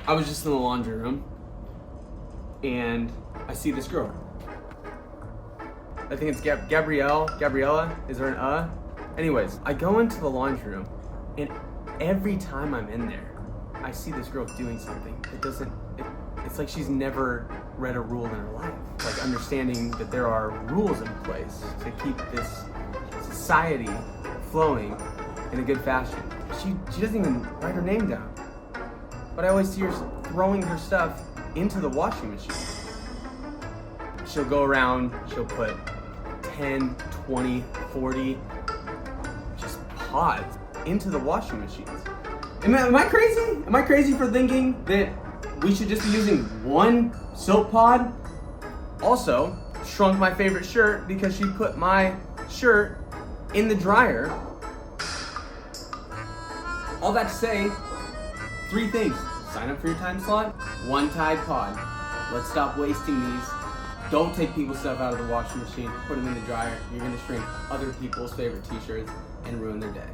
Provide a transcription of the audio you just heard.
I was just in the laundry room and I see this girl. I think it's Gabriella. Is there an Anyways, I go into the laundry room and every time I'm in there, I see this girl doing something. It's like she's never read a rule in her life. Like understanding that there are rules in place to keep this society flowing in a good fashion. She doesn't even write her name down. But I always see her throwing her stuff into the washing machine. She'll go around, she'll put 10, 20, 40 just pods into the washing machines. Am I crazy? Am I crazy for thinking that we should just be using one soap pod? Also, shrunk my favorite shirt because she put my shirt in the dryer. All that to say, 3 things. Sign up for your time slot, 1 Tide Pod. Let's stop wasting these. Don't take people's stuff out of the washing machine, put them in the dryer. You're gonna shrink other people's favorite t-shirts and ruin their day.